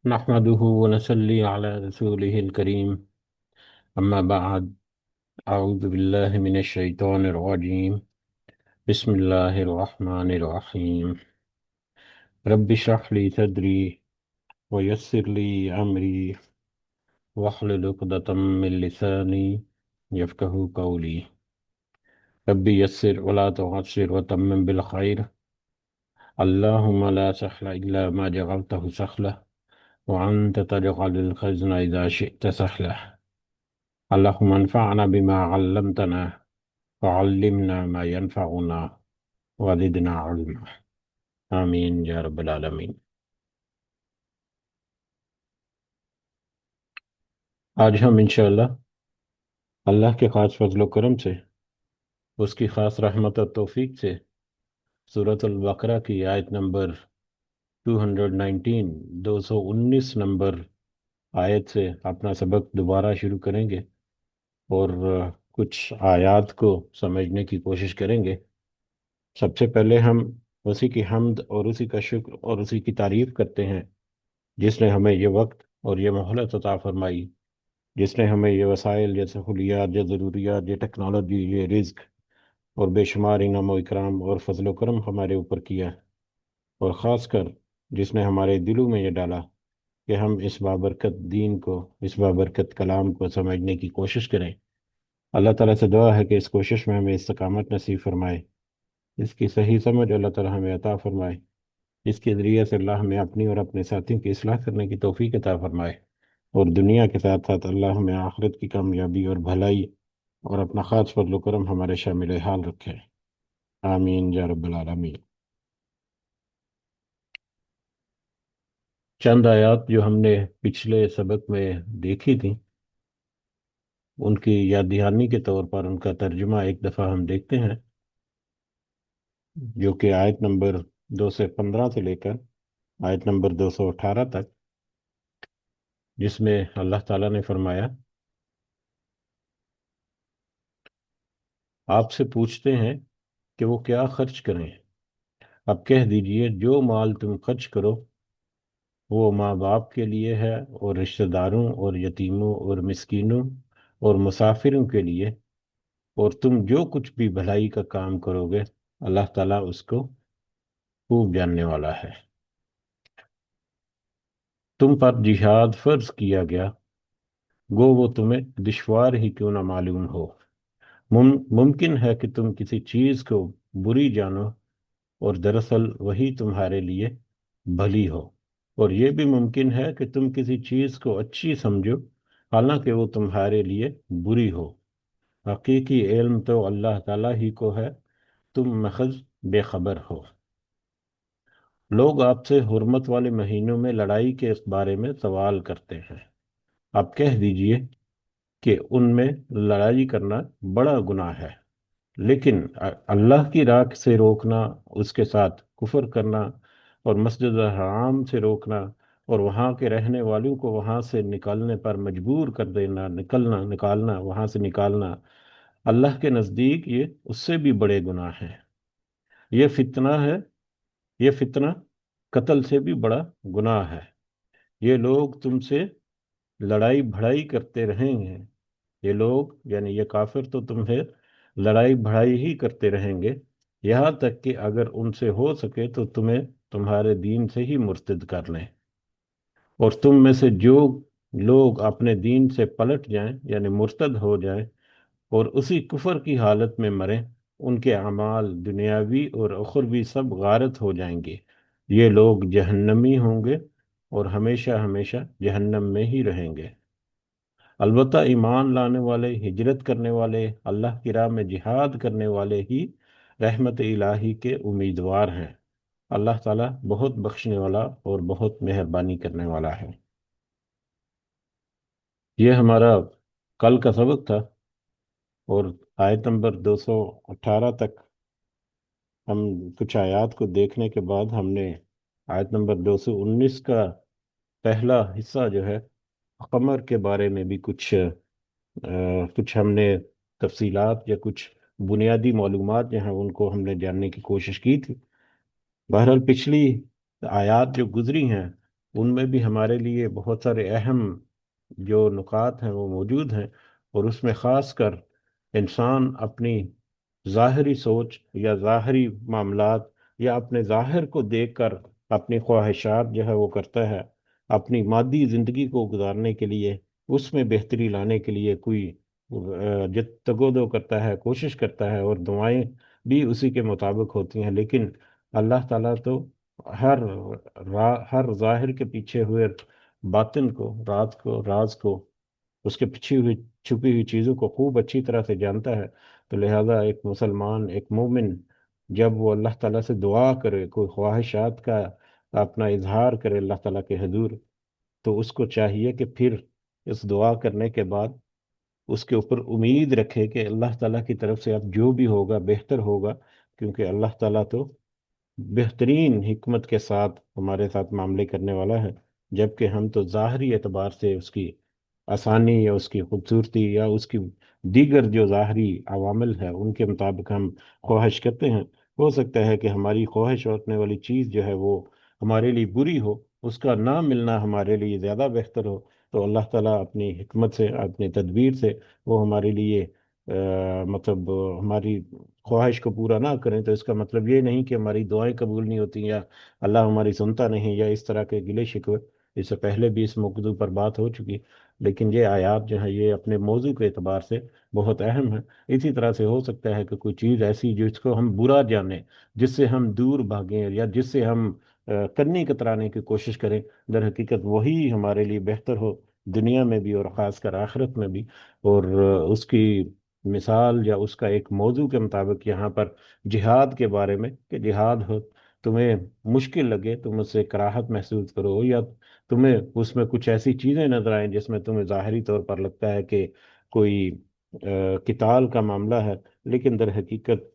نحمده ونصلي على رسوله الكريم أما بعد. أعوذ بالله من الشيطان الرجيم. بسم الله الرحمن الرحيم. رب اشرح لي صدري ويسر لي أمري واحلل عقدة من لساني يفقهوا قولي. رب يسر ولا تعسر وتمم بالخير. اللهم لا سهل إلا ما جعلته سهلا وأنت تجعل الحزن إذا شئت سهلا. اللهم انفعنا بما علمتنا وعلمنا ما ينفعنا وزدنا علما. آمین یا رب العالمین۔ آج ہم انشاءاللہ اللہ کے خاص فضل و کرم سے، اس کی خاص رحمت و توفیق سے، سورۃ البقرہ کی آیت نمبر 219 219 نمبر آیت سے اپنا سبق دوبارہ شروع کریں گے اور کچھ آیات کو سمجھنے کی کوشش کریں گے۔ سب سے پہلے ہم اسی کی حمد اور اسی کا شکر اور اسی کی تعریف کرتے ہیں جس نے ہمیں یہ وقت اور یہ مہلت عطا فرمائی، جس نے ہمیں یہ وسائل، یہ سہولیات، یہ ضروریات، یہ ٹیکنالوجی، یہ رزق اور بے شمار انعام و اکرام اور فضل و کرم ہمارے اوپر کیا، اور خاص کر جس نے ہمارے دلوں میں یہ ڈالا کہ ہم اس بابرکت دین کو، اس بابرکت کلام کو سمجھنے کی کوشش کریں۔ اللہ تعالیٰ سے دعا ہے کہ اس کوشش میں ہمیں استقامت نصیب فرمائے، اس کی صحیح سمجھ اللہ تعالیٰ ہمیں عطا فرمائے، اس کے ذریعے سے اللہ ہمیں اپنی اور اپنے ساتھیوں کی اصلاح کرنے کی توفیق عطا فرمائے، اور دنیا کے ساتھ ساتھ اللہ ہمیں آخرت کی کامیابی اور بھلائی اور اپنا خاص فضل و کرم ہمارے شامل حال رکھے۔ آمین یا رب العالمین۔ چند آیات جو ہم نے پچھلے سبق میں دیکھی تھیں، ان کی یاد دہانی کے طور پر ان کا ترجمہ ایک دفعہ ہم دیکھتے ہیں، جو کہ آیت نمبر 215 سے لے کر آیت نمبر 218 تک، جس میں اللہ تعالیٰ نے فرمایا، آپ سے پوچھتے ہیں کہ وہ کیا خرچ کریں، اب کہہ دیجئے جو مال تم خرچ کرو وہ ماں باپ کے لیے ہے اور رشتہ داروں اور یتیموں اور مسکینوں اور مسافروں کے لیے، اور تم جو کچھ بھی بھلائی کا کام کرو گے اللہ تعالیٰ اس کو خوب جاننے والا ہے۔ تم پر جہاد فرض کیا گیا، گو وہ تمہیں دشوار ہی کیوں نہ معلوم ہو۔ ممکن ہے کہ تم کسی چیز کو بری جانو اور دراصل وہی تمہارے لیے بھلی ہو، اور یہ بھی ممکن ہے کہ تم کسی چیز کو اچھی سمجھو حالانکہ وہ تمہارے لیے بری ہو۔ حقیقی علم تو اللہ تعالیٰ ہی کو ہے، تم محض بے خبر ہو۔ لوگ آپ سے حرمت والے مہینوں میں لڑائی کے اس بارے میں سوال کرتے ہیں، آپ کہہ دیجئے کہ ان میں لڑائی کرنا بڑا گناہ ہے، لیکن اللہ کی راہ سے روکنا، اس کے ساتھ کفر کرنا اور مسجد الحرام سے روکنا اور وہاں کے رہنے والوں کو وہاں سے نکالنے پر مجبور کر دینا، نکالنا وہاں سے نکالنا، اللہ کے نزدیک یہ اس سے بھی بڑے گناہ ہیں۔ یہ فتنہ ہے، یہ فتنہ قتل سے بھی بڑا گناہ ہے۔ یہ لوگ تم سے لڑائی بھڑائی کرتے رہیں گے، یہ لوگ یعنی یہ کافر تو تمہیں لڑائی بھڑائی ہی کرتے رہیں گے، یہاں تک کہ اگر ان سے ہو سکے تو تمہیں تمہارے دین سے ہی مرتد کر لیں، اور تم میں سے جو لوگ اپنے دین سے پلٹ جائیں یعنی مرتد ہو جائیں اور اسی کفر کی حالت میں مریں، ان کے اعمال دنیاوی اور اخروی سب غارت ہو جائیں گے، یہ لوگ جہنمی ہوں گے اور ہمیشہ ہمیشہ جہنم میں ہی رہیں گے۔ البتہ ایمان لانے والے، ہجرت کرنے والے، اللہ کی راہ میں جہاد کرنے والے ہی رحمت الہی کے امیدوار ہیں۔ اللہ تعالیٰ بہت بخشنے والا اور بہت مہربانی کرنے والا ہے۔ یہ ہمارا کل کا سبق تھا، اور آیت نمبر 218 تک ہم کچھ آیات کو دیکھنے کے بعد ہم نے آیت نمبر 219 کا پہلا حصہ جو ہے قمر کے بارے میں بھی کچھ ہم نے تفصیلات یا کچھ بنیادی معلومات جو ہیں ان کو ہم نے جاننے کی کوشش کی تھی۔ بہرحال پچھلی آیات جو گزری ہیں ان میں بھی ہمارے لیے بہت سارے اہم جو نکات ہیں وہ موجود ہیں، اور اس میں خاص کر انسان اپنی ظاہری سوچ یا ظاہری معاملات یا اپنے ظاہر کو دیکھ کر اپنی خواہشات جو ہے وہ کرتا ہے، اپنی مادی زندگی کو گزارنے کے لیے، اس میں بہتری لانے کے لیے کوئی جدوجہد کرتا ہے، کوشش کرتا ہے، اور دعائیں بھی اسی کے مطابق ہوتی ہیں، لیکن اللہ تعالیٰ تو ہر ہر ظاہر کے پیچھے ہوئے باطن کو، راز کو، اس کے پیچھے ہوئی چھپی ہوئی چیزوں کو خوب اچھی طرح سے جانتا ہے۔ تو لہذا ایک مسلمان، ایک مومن، جب وہ اللہ تعالیٰ سے دعا کرے، کوئی خواہشات کا اپنا اظہار کرے اللہ تعالیٰ کے حضور، تو اس کو چاہیے کہ پھر اس دعا کرنے کے بعد اس کے اوپر امید رکھے کہ اللہ تعالیٰ کی طرف سے اب جو بھی ہوگا بہتر ہوگا، کیونکہ اللہ تعالیٰ تو بہترین حکمت کے ساتھ ہمارے ساتھ معاملے کرنے والا ہے، جبکہ ہم تو ظاہری اعتبار سے اس کی آسانی یا اس کی خوبصورتی یا اس کی دیگر جو ظاہری عوامل ہے ان کے مطابق ہم خواہش کرتے ہیں۔ ہو سکتا ہے کہ ہماری خواہش ہونے والی چیز جو ہے وہ ہمارے لیے بری ہو، اس کا نہ ملنا ہمارے لیے زیادہ بہتر ہو، تو اللہ تعالیٰ اپنی حکمت سے، اپنی تدبیر سے وہ ہمارے لیے مطلب ہماری خواہش کو پورا نہ کریں، تو اس کا مطلب یہ نہیں کہ ہماری دعائیں قبول نہیں ہوتی یا اللہ ہماری سنتا نہیں یا اس طرح کے گلے شکوے۔ اس سے پہلے بھی اس موضوع پر بات ہو چکی، لیکن یہ آیات جو ہے یہ اپنے موضوع کے اعتبار سے بہت اہم ہے۔ اسی طرح سے ہو سکتا ہے کہ کوئی چیز ایسی جس کو ہم برا جانیں، جس سے ہم دور بھاگیں یا جس سے ہم کنی کترانے کی کوشش کریں، در حقیقت وہی ہمارے لیے بہتر ہو، دنیا میں بھی اور خاص کر آخرت میں بھی۔ اور اس کی مثال یا اس کا ایک موضوع کے مطابق یہاں پر جہاد کے بارے میں، کہ جہاد ہو، تمہیں مشکل لگے، تم اس سے کراہت محسوس کرو، یا تمہیں اس میں کچھ ایسی چیزیں نظر آئیں جس میں تمہیں ظاہری طور پر لگتا ہے کہ کوئی قتال کا معاملہ ہے، لیکن در حقیقت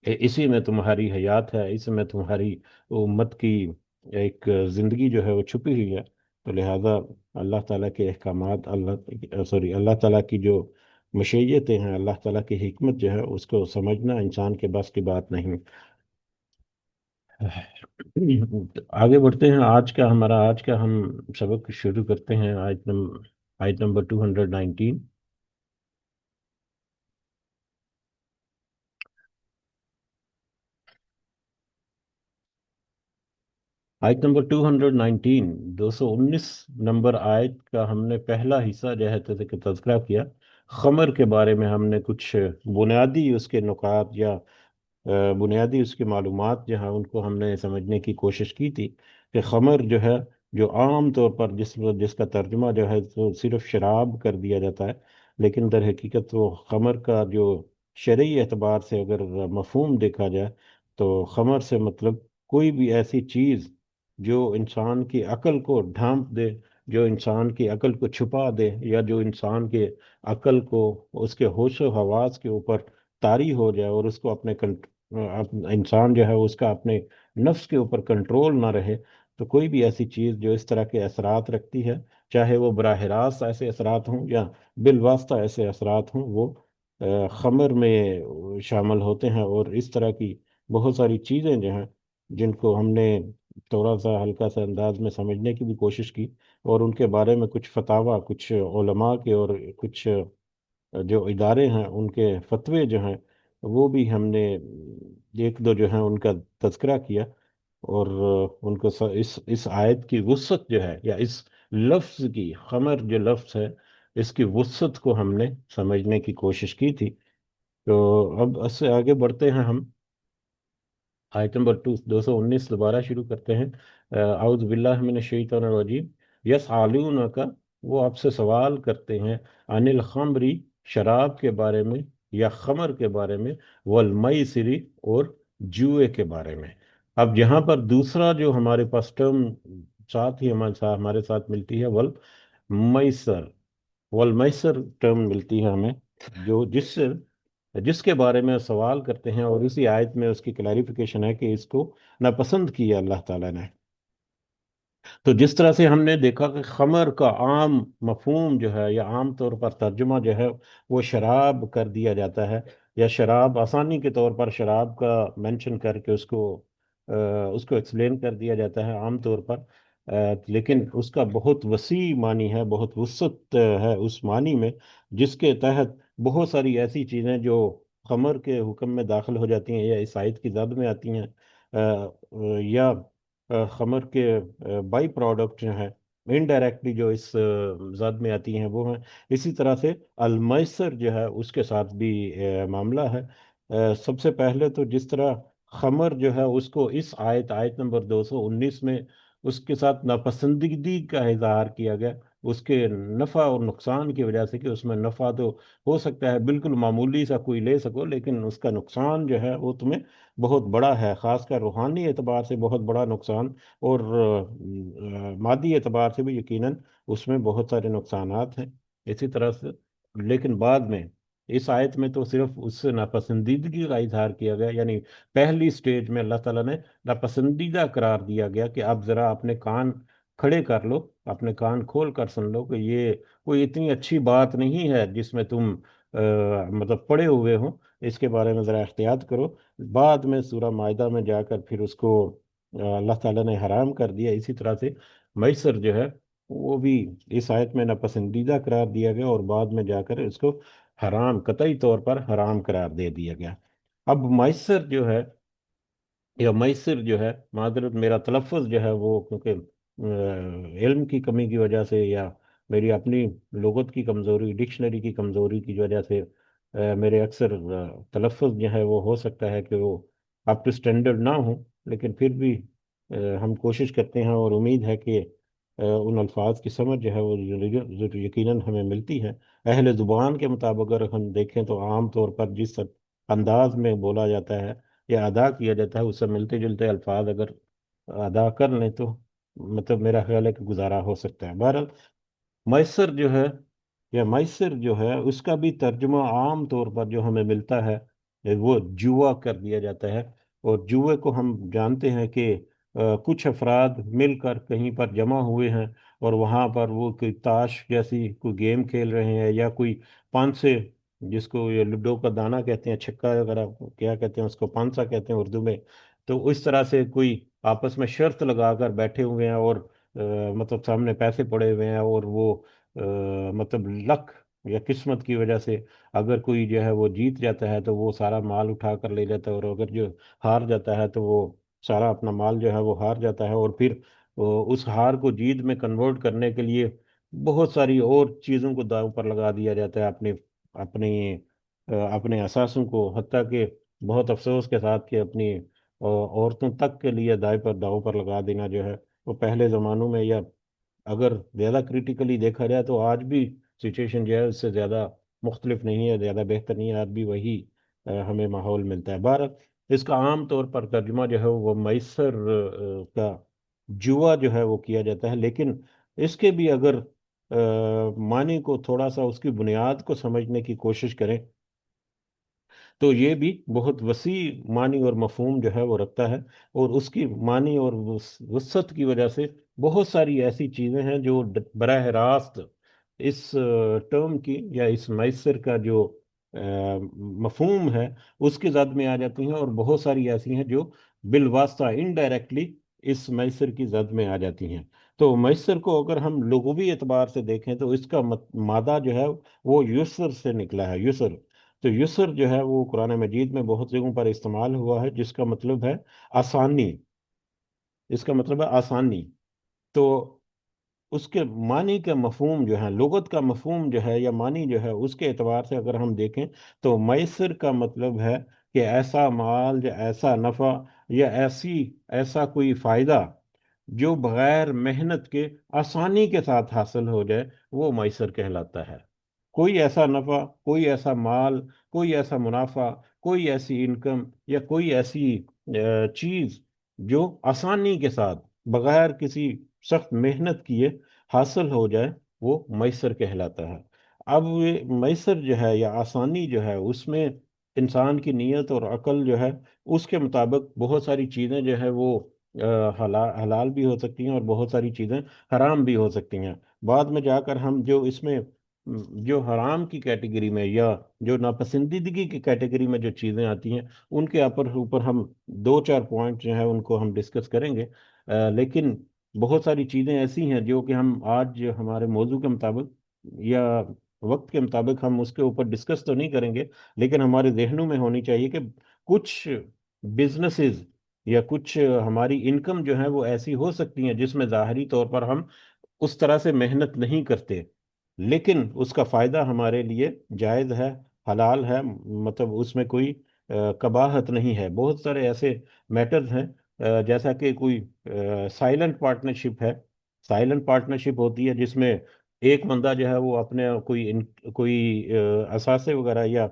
اسی میں تمہاری حیات ہے، اس میں تمہاری امت کی ایک زندگی جو ہے وہ چھپی ہوئی ہے۔ تو لہذا اللہ تعالیٰ کے احکامات، اللہ تعالیٰ کی جو مشیتیں ہیں، اللہ تعالیٰ کی حکمت جو ہے اس کو سمجھنا انسان کے بس کی بات نہیں۔ آگے بڑھتے ہیں، آج کا ہم سبق شروع کرتے ہیں آیت نمبر 219۔ آیت نمبر 219، 219 نمبر آیت کا ہم نے پہلا حصہ جو ہے کہ تذکرہ کیا، خمر کے بارے میں ہم نے کچھ بنیادی اس کے نکات یا بنیادی اس کی معلومات جو ہیں ان کو ہم نے سمجھنے کی کوشش کی تھی، کہ خمر جو ہے، جو عام طور پر جس کا ترجمہ جو ہے تو صرف شراب کر دیا جاتا ہے، لیکن در حقیقت وہ خمر کا جو شرعی اعتبار سے اگر مفہوم دیکھا جائے تو خمر سے مطلب کوئی بھی ایسی چیز جو انسان کی عقل کو ڈھانپ دے، جو انسان کی عقل کو چھپا دے، یا جو انسان کے عقل کو، اس کے ہوش و حواس کے اوپر طاری ہو جائے، اور اس کو انسان جو ہے اس کا اپنے نفس کے اوپر کنٹرول نہ رہے، تو کوئی بھی ایسی چیز جو اس طرح کے اثرات رکھتی ہے، چاہے وہ براہ راست ایسے اثرات ہوں یا بالواسطہ ایسے اثرات ہوں، وہ خمر میں شامل ہوتے ہیں۔ اور اس طرح کی بہت ساری چیزیں جو ہیں جن کو ہم نے تھوڑا سا ہلکا سا انداز میں سمجھنے کی بھی کوشش کی، اور ان کے بارے میں کچھ فتاویٰ، کچھ علماء کے اور کچھ جو ادارے ہیں ان کے فتوے جو ہیں وہ بھی ہم نے ایک دو جو ہیں ان کا تذکرہ کیا، اور ان کو اس آیت کی وسعت جو ہے، یا اس لفظ کی، خمر جو لفظ ہے، اس کی وسعت کو ہم نے سمجھنے کی کوشش کی تھی۔ تو اب اس سے آگے بڑھتے ہیں ہم، آیت نمبر 219 دوبارہ شروع کرتے ہیں۔ اعوذ باللہ من الشیطان الرجیم۔ یسألونک، وہ آپ سے سوال کرتے ہیں، عن الخمری، شراب کے بارے میں، یا خمر کے بارے میں، والمیسری، اور جوئے کے بارے میں۔ اب یہاں پر دوسرا جو ہمارے پاس ٹرم ساتھ ہی ہمارے ساتھ ملتی ہے، والمیسر، والمیسر ٹرم ملتی ہے ہمیں، جس کے بارے میں سوال کرتے ہیں، اور اسی آیت میں اس کی کلیریفیکیشن ہے کہ اس کو ناپسند کیا اللہ تعالیٰ نے۔ تو جس طرح سے ہم نے دیکھا کہ خمر کا عام مفہوم جو ہے، یا عام طور پر ترجمہ جو ہے وہ شراب کر دیا جاتا ہے، یا شراب آسانی کے طور پر شراب کا مینشن کر کے اس کو ایکسپلین کر دیا جاتا ہے عام طور پر۔ لیکن اس کا بہت وسیع معنی ہے، بہت وسعت ہے اس معنی میں، جس کے تحت بہت ساری ایسی چیزیں جو خمر کے حکم میں داخل ہو جاتی ہیں یا اس آیت کی زد میں آتی ہیں، یا خمر کے بائی پروڈکٹ جو ہیں انڈائریکٹلی جو اس زد میں آتی ہیں وہ ہیں۔ اسی طرح سے المیسر جو ہے اس کے ساتھ بھی معاملہ ہے۔ سب سے پہلے تو جس طرح خمر جو ہے اس کو اس آیت نمبر 219 میں اس کے ساتھ ناپسندیدگی کا اظہار کیا گیا، اس کے نفع اور نقصان کی وجہ سے، کہ اس میں نفع تو ہو سکتا ہے بالکل معمولی سا کوئی لے سکو، لیکن اس کا نقصان جو ہے وہ تمہیں بہت بڑا ہے، خاص کر روحانی اعتبار سے بہت بڑا نقصان، اور مادی اعتبار سے بھی یقیناً اس میں بہت سارے نقصانات ہیں اسی طرح سے۔ لیکن بعد میں اس آیت میں تو صرف اس سے ناپسندیدگی کا اظہار کیا گیا، یعنی پہلی سٹیج میں اللہ تعالیٰ نے ناپسندیدہ قرار دیا گیا کہ اب ذرا اپنے کان کھڑے کر لو، اپنے کان کھول کر سن لو، کہ یہ کوئی اتنی اچھی بات نہیں ہے جس میں تم مطلب پڑے ہوئے ہو، اس کے بارے میں ذرا احتیاط کرو۔ بعد میں سورہ مائدہ میں جا کر پھر اس کو اللہ تعالیٰ نے حرام کر دیا۔ اسی طرح سے میسر جو ہے وہ بھی اس آیت میں ناپسندیدہ قرار دیا گیا، اور بعد میں جا کر اس کو حرام، قطعی طور پر حرام قرار دے دیا گیا۔ اب میسر جو ہے یا میسر جو ہے، معذرت میرا تلفظ جو ہے وہ کیونکہ علم کی کمی کی وجہ سے یا میری اپنی لغت کی کمزوری، ڈکشنری کی کمزوری کی وجہ سے میرے اکثر تلفظ جو ہے وہ ہو سکتا ہے کہ وہ اپ ٹو اسٹینڈرڈ نہ ہوں، لیکن پھر بھی ہم کوشش کرتے ہیں، اور امید ہے کہ ان الفاظ کی سمجھ جو ہے وہ یقیناً ہمیں ملتی ہے۔ اہل زبان کے مطابق اگر ہم دیکھیں تو عام طور پر جس انداز میں بولا جاتا ہے یا ادا کیا جاتا ہے، اس سے ملتے جلتے الفاظ اگر ادا کر لیں تو مطلب میرا خیال ہے کہ گزارا ہو سکتا ہے۔ بہرحال میسر جو ہے یا میسر جو ہے اس کا بھی ترجمہ عام طور پر جو ہمیں ملتا ہے وہ جوا کر دیا جاتا ہے، اور جوے کو ہم جانتے ہیں کہ کچھ افراد مل کر کہیں پر جمع ہوئے ہیں، اور وہاں پر وہ کوئی تاش جیسی کوئی گیم کھیل رہے ہیں، یا کوئی پانسے، جس کو یہ لڈو کا دانا کہتے ہیں، چھکا وغیرہ کیا کہتے ہیں، اس کو پانسا کہتے ہیں اردو میں، تو اس طرح سے کوئی آپس میں شرط لگا کر بیٹھے ہوئے ہیں، اور مطلب سامنے پیسے پڑے ہوئے ہیں، اور وہ مطلب لک یا قسمت کی وجہ سے اگر کوئی جو ہے وہ جیت جاتا ہے تو وہ سارا مال اٹھا کر لے جاتا ہے، اور اگر جو ہار جاتا ہے تو وہ سارا اپنا مال جو ہے وہ ہار جاتا ہے، اور پھر اس ہار کو جیت میں کنورٹ کرنے کے لیے بہت ساری اور چیزوں کو داؤ پر لگا دیا جاتا ہے، اپنی اپنے اثاثوں کو، حتیٰ کہ بہت افسوس کے ساتھ کہ اپنی عورتوں تک کے لیے داؤ پر لگا دینا جو ہے وہ پہلے زمانوں میں، یا اگر زیادہ کریٹیکلی دیکھا جائے تو آج بھی سچویشن جو ہے اس سے زیادہ مختلف نہیں ہے، زیادہ بہتر نہیں ہے، آج بھی وہی ہمیں ماحول ملتا ہے۔ بہرحال اس کا عام طور پر ترجمہ جو ہے وہ میسر کا جوا جو ہے وہ کیا جاتا ہے، لیکن اس کے بھی اگر معنی کو تھوڑا سا اس کی بنیاد کو سمجھنے کی کوشش کریں تو یہ بھی بہت وسیع معنی اور مفہوم جو ہے وہ رکھتا ہے، اور اس کی معنی اور وسعت کی وجہ سے بہت ساری ایسی چیزیں ہیں جو براہ راست اس ٹرم کی یا اس میسر کا جو مفہوم ہے اس کی زد میں آ جاتی ہیں، اور بہت ساری ایسی ہیں جو بالواسطہ انڈائریکٹلی اس میسر کی زد میں آ جاتی ہیں۔ تو میسر کو اگر ہم لغوی اعتبار سے دیکھیں تو اس کا مادہ جو ہے وہ یسر سے نکلا ہے، یسر۔ تو یسر جو ہے وہ قرآن مجید میں بہت جگہوں پر استعمال ہوا ہے، جس کا مطلب ہے آسانی، اس کا مطلب ہے آسانی۔ تو اس کے معنی کا مفہوم جو ہے، لغت کا مفہوم جو ہے یا معنی جو ہے، اس کے اعتبار سے اگر ہم دیکھیں تو میسر کا مطلب ہے کہ ایسا مال یا ایسا نفع یا ایسا کوئی فائدہ جو بغیر محنت کے آسانی کے ساتھ حاصل ہو جائے، وہ میسر کہلاتا ہے۔ کوئی ایسا نفع، کوئی ایسا مال، کوئی ایسا منافع، کوئی ایسی انکم یا کوئی ایسی چیز جو آسانی کے ساتھ بغیر کسی سخت محنت کیے حاصل ہو جائے، وہ میسر کہلاتا ہے۔ اب یہ میسر جو ہے یا آسانی جو ہے اس میں انسان کی نیت اور عقل جو ہے اس کے مطابق بہت ساری چیزیں جو ہے وہ حلال بھی ہو سکتی ہیں، اور بہت ساری چیزیں حرام بھی ہو سکتی ہیں۔ بعد میں جا کر ہم جو اس میں جو حرام کی کیٹیگری میں یا جو ناپسندیدگی کی کیٹیگری میں جو چیزیں آتی ہیں ان کے اوپر ہم دو چار پوائنٹ جو ہیں ان کو ہم ڈسکس کریں گے، لیکن بہت ساری چیزیں ایسی ہیں جو کہ ہم آج ہمارے موضوع کے مطابق یا وقت کے مطابق ہم اس کے اوپر ڈسکس تو نہیں کریں گے، لیکن ہمارے ذہنوں میں ہونی چاہیے کہ کچھ بزنسز یا کچھ ہماری انکم جو ہے وہ ایسی ہو سکتی ہیں جس میں ظاہری طور پر ہم اس طرح سے محنت نہیں کرتے، لیکن اس کا فائدہ ہمارے لیے جائز ہے، حلال ہے، مطلب اس میں کوئی قباحت نہیں ہے۔ بہت سارے ایسے میٹرز ہیں، جیسا کہ کوئی سائلنٹ پارٹنرشپ ہے۔ سائلنٹ پارٹنرشپ ہوتی ہے جس میں ایک بندہ جو ہے وہ اپنے کوئی اثاثے وغیرہ یا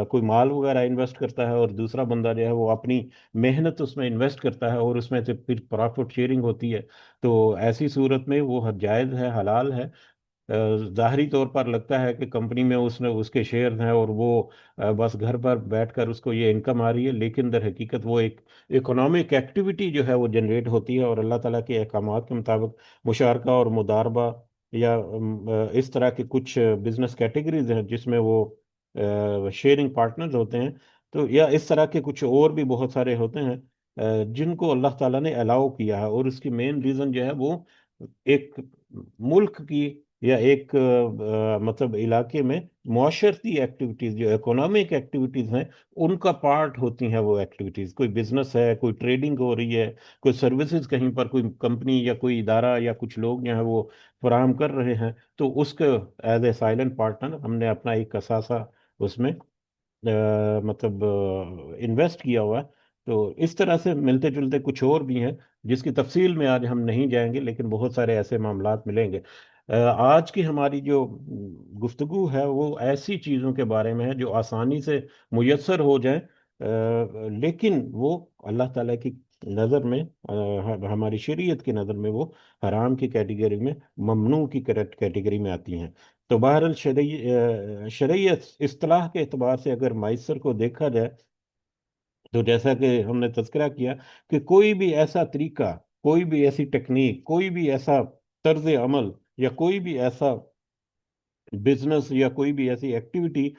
کوئی مال وغیرہ انویسٹ کرتا ہے، اور دوسرا بندہ جو ہے وہ اپنی محنت اس میں انویسٹ کرتا ہے، اور اس میں سے پھر پرافٹ شیئرنگ ہوتی ہے۔ تو ایسی صورت میں وہ جائز ہے، حلال ہے۔ ظاہری طور پر لگتا ہے کہ کمپنی میں اس کے شیئر ہیں اور وہ بس گھر پر بیٹھ کر اس کو یہ انکم آ رہی ہے، لیکن در حقیقت وہ ایک اکنامک ایکٹیویٹی جو ہے وہ جنریٹ ہوتی ہے، اور اللہ تعالیٰ کے احکامات کے مطابق مشارکہ اور مداربہ یا اس طرح کے کچھ بزنس کیٹیگریز ہیں جس میں وہ شیئرنگ پارٹنرز ہوتے ہیں، تو یا اس طرح کے کچھ اور بھی بہت سارے ہوتے ہیں جن کو اللہ تعالیٰ نے الاؤ کیا ہے، اور اس کی مین ریزن جو ہے وہ ایک ملک کی یا ایک مطلب علاقے میں معاشرتی ایکٹیویٹیز جو اکنامک ایکٹیویٹیز ہیں ان کا پارٹ ہوتی ہیں۔ وہ ایکٹیویٹیز، کوئی بزنس ہے، کوئی ٹریڈنگ ہو رہی ہے، کوئی سروسز کہیں پر کوئی کمپنی یا کوئی ادارہ یا کچھ لوگ جو ہیں وہ فراہم کر رہے ہیں، تو اس کے ایز اے سائلنٹ پارٹنر ہم نے اپنا ایک اثاثہ اس میں مطلب انویسٹ کیا ہوا ہے۔ تو اس طرح سے ملتے جلتے کچھ اور بھی ہیں جس کی تفصیل میں آج ہم نہیں جائیں گے، لیکن بہت سارے ایسے معاملات ملیں گے۔ آج کی ہماری جو گفتگو ہے وہ ایسی چیزوں کے بارے میں ہے جو آسانی سے میسر ہو جائیں، لیکن وہ اللہ تعالیٰ کی نظر میں، ہماری شریعت کی نظر میں وہ حرام کی کیٹیگری میں، ممنوع کی کیٹیگری میں آتی ہیں۔ تو بہرحال شرعیت اصطلاح کے اعتبار سے اگر میسر کو دیکھا جائے تو جیسا کہ ہم نے تذکرہ کیا کہ کوئی بھی ایسا طریقہ، کوئی بھی ایسی ٹیکنیک، کوئی بھی ایسا طرز عمل یا کوئی بھی ایسا بزنس یا کوئی بھی ایسی ایکٹیویٹی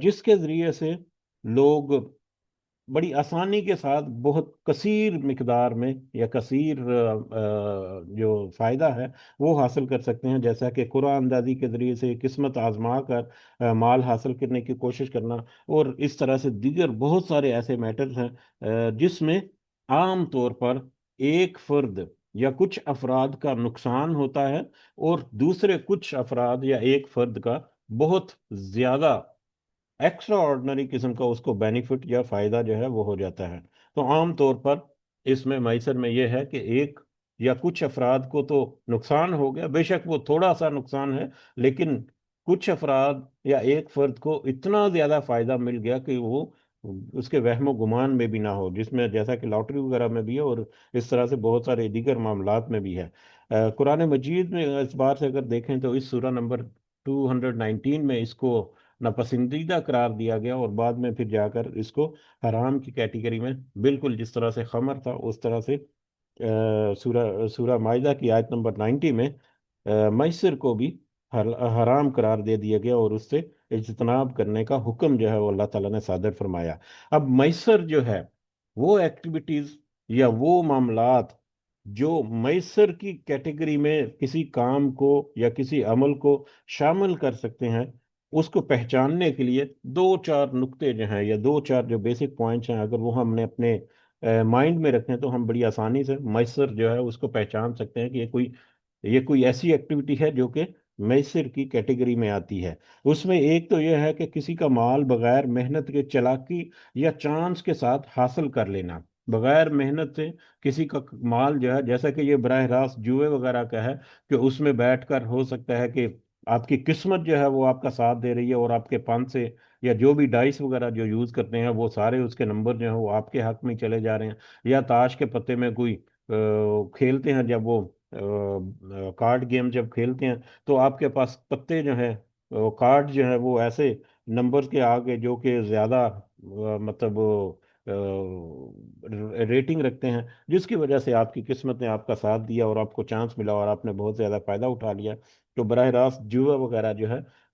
جس کے ذریعے سے لوگ بڑی آسانی کے ساتھ بہت کثیر مقدار میں یا کثیر جو فائدہ ہے وہ حاصل کر سکتے ہیں، جیسا کہ قرآن اندازی کے ذریعے سے قسمت آزما کر مال حاصل کرنے کی کوشش کرنا، اور اس طرح سے دیگر بہت سارے ایسے میٹرز ہیں جس میں عام طور پر ایک فرد یا کچھ افراد کا نقصان ہوتا ہے، اور دوسرے کچھ افراد یا ایک فرد کا بہت زیادہ ایکسٹرا آرڈنری قسم کا اس کو بینیفٹ یا فائدہ جو ہے وہ ہو جاتا ہے۔ تو عام طور پر اس میں میسر میں یہ ہے کہ ایک یا کچھ افراد کو تو نقصان ہو گیا، بے شک وہ تھوڑا سا نقصان ہے، لیکن کچھ افراد یا ایک فرد کو اتنا زیادہ فائدہ مل گیا کہ وہ اس کے وہم و گمان میں بھی نہ ہو، جس میں جیسا کہ لاٹری وغیرہ میں بھی ہے، اور اس طرح سے بہت سارے دیگر معاملات میں بھی ہے۔ قرآن مجید میں اس بار سے اگر دیکھیں تو اس سورہ نمبر 219 میں اس کو ناپسندیدہ قرار دیا گیا، اور بعد میں پھر جا کر اس کو حرام کی کیٹیگری میں، بالکل جس طرح سے خمر تھا اس طرح سے سورہ مائدہ کی آیت نمبر 90 میں میسر کو بھی حرام قرار دے دیا گیا، اور اس سے اجتناب کرنے کا حکم جو ہے وہ اللہ تعالیٰ نے صادر فرمایا۔ اب میسر جو ہے وہ ایکٹیویٹیز یا وہ معاملات جو میسر کی کیٹیگری میں کسی کام کو یا کسی عمل کو شامل کر سکتے ہیں، اس کو پہچاننے کے لیے دو چار نقطے جو ہیں یا دو چار جو بیسک پوائنٹس ہیں، اگر وہ ہم نے اپنے مائنڈ میں رکھیں تو ہم بڑی آسانی سے میسر جو ہے اس کو پہچان سکتے ہیں کہ یہ کوئی ایسی ایکٹیویٹی ہے جو کہ میسر کی کیٹیگری میں آتی ہے۔ اس میں ایک تو یہ ہے کہ کسی کا مال بغیر محنت کے چالاکی یا چانس کے ساتھ حاصل کر لینا، بغیر محنت سے کسی کا مال جو ہے، جیسا کہ یہ براہ راست جوئے وغیرہ کا ہے کہ اس میں بیٹھ کر ہو سکتا ہے کہ آپ کی قسمت جو ہے وہ آپ کا ساتھ دے رہی ہے، اور آپ کے پن سے یا جو بھی ڈائس وغیرہ جو یوز کرتے ہیں وہ سارے اس کے نمبر جو ہیں وہ آپ کے حق میں چلے جا رہے ہیں، یا تاش کے پتے میں کوئی کھیلتے ہیں، جب وہ کارڈ گیم جب کھیلتے ہیں تو آپ کے پاس پتے جو ہیں، کارڈ جو ہیں وہ ایسے نمبر کے آگے جو کہ زیادہ مطلب ریٹنگ رکھتے ہیں، جس کی وجہ سے آپ کی قسمت نے آپ کا ساتھ دیا اور آپ کو چانس ملا اور آپ نے بہت زیادہ فائدہ اٹھا لیا۔ تو براہ راست جوا وغیرہ جو ہے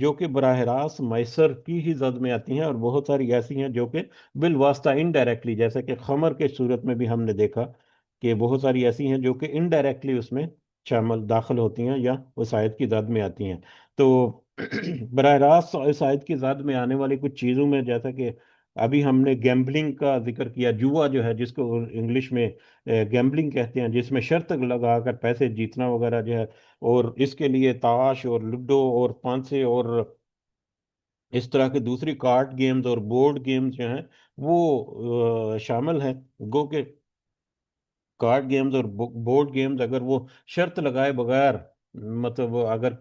جو کہ براہ راست میسر کی ہی زد میں آتی ہیں، اور بہت ساری ایسی ہیں جو کہ بالواسطہ انڈائریکٹلی، جیسے کہ خمر کے صورت میں بھی ہم نے دیکھا کہ بہت ساری ایسی ہیں جو کہ انڈائریکٹلی اس میں شامل داخل ہوتی ہیں یا اس آیت کی زد میں آتی ہیں۔ تو براہ راست اس آیت کی زد میں آنے والی کچھ چیزوں میں، جیسا کہ ابھی ہم نے گیمبلنگ کا ذکر کیا، جوا جو ہے جس کو انگلش میں گیمبلنگ کہتے ہیں، جس میں شرط لگا کر پیسے جیتنا وغیرہ جو ہے، اور اس کے لیے تاش اور لڈو اور پانسے اور اس طرح کے دوسری کارڈ گیمز اور بورڈ گیمز جو ہیں وہ شامل ہیں۔ گو کہ کارڈ گیمز اور بورڈ گیمز اگر وہ شرط لگائے بغیر، مطلب اگر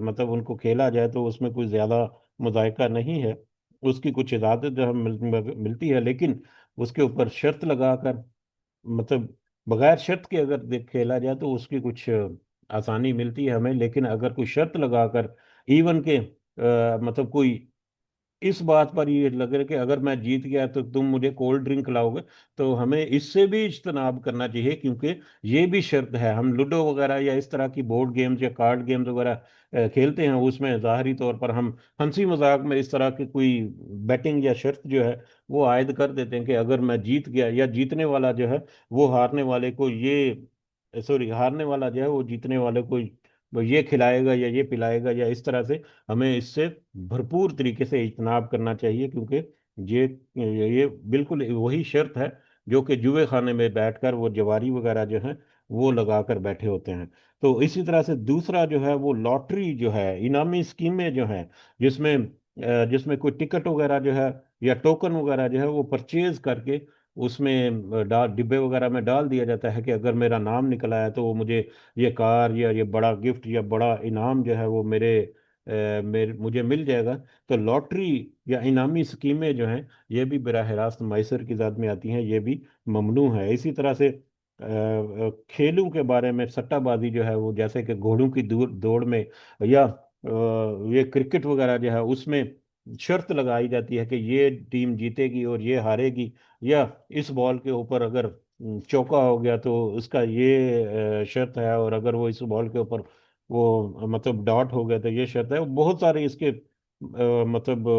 مطلب ان کو کھیلا جائے تو اس میں کوئی زیادہ مذائقہ نہیں ہے، اس کی کچھ اجازت جو ہم ملتی ہے، لیکن اس کے اوپر شرط لگا کر، مطلب بغیر شرط کے اگر کھیلا جائے تو اس کی کچھ آسانی ملتی ہے ہمیں، لیکن اگر کوئی شرط لگا کر ایون کہ مطلب کوئی اس بات پر یہ لگ رہا ہے کہ اگر میں جیت گیا تو تم مجھے کولڈ ڈرنک لاؤ گے، تو ہمیں اس سے بھی اجتناب کرنا چاہیے، کیونکہ یہ بھی شرط ہے۔ ہم لوڈو وغیرہ یا اس طرح کی بورڈ گیمز یا کارڈ گیمز وغیرہ کھیلتے ہیں، اس میں ظاہری طور پر ہم ہنسی مذاق میں اس طرح کی کوئی بیٹنگ یا شرط جو ہے وہ عائد کر دیتے ہیں کہ اگر میں جیت گیا، یا جیتنے والا جو ہے وہ ہارنے والے کو یہ، سوری، ہارنے والا جو ہے وہ جیتنے والے کو یہ کھلائے گا یا یہ پلائے گا، یا اس طرح سے ہمیں اس سے بھرپور طریقے سے اجتناب کرنا چاہیے، کیونکہ یہ یہ بالکل وہی شرط ہے جو کہ جوئے خانے میں بیٹھ کر وہ جواری وغیرہ جو ہیں وہ لگا کر بیٹھے ہوتے ہیں۔ تو اسی طرح سے دوسرا جو ہے وہ لاٹری جو ہے، انعامی اسکیمیں جو ہیں، جس میں کوئی ٹکٹ وغیرہ جو ہے یا ٹوکن وغیرہ جو ہے وہ پرچیز کر کے اس میں ڈبے وغیرہ میں ڈال دیا جاتا ہے کہ اگر میرا نام نکل آیا تو وہ مجھے یہ کار یا یہ بڑا گفٹ یا بڑا انعام جو ہے وہ مجھے مل جائے گا۔ تو لاٹری یا انعامی اسکیمیں جو ہیں یہ بھی براہ راست میسر کی ذات میں آتی ہیں، یہ بھی ممنوع ہے۔ اسی طرح سے کھیلوں کے بارے میں سٹہ بازی جو ہے وہ، جیسے کہ گھوڑوں کی دوڑ میں، یا یہ کرکٹ وغیرہ جو ہے اس میں شرط لگائی جاتی ہے کہ یہ ٹیم جیتے گی اور یہ ہارے گی، یا اس بال کے اوپر اگر چوکا ہو گیا تو اس کا یہ شرط ہے، اور اگر وہ اس بال کے اوپر وہ مطلب ڈاٹ ہو گیا تو یہ شرط ہے۔ بہت سارے اس کے مطلب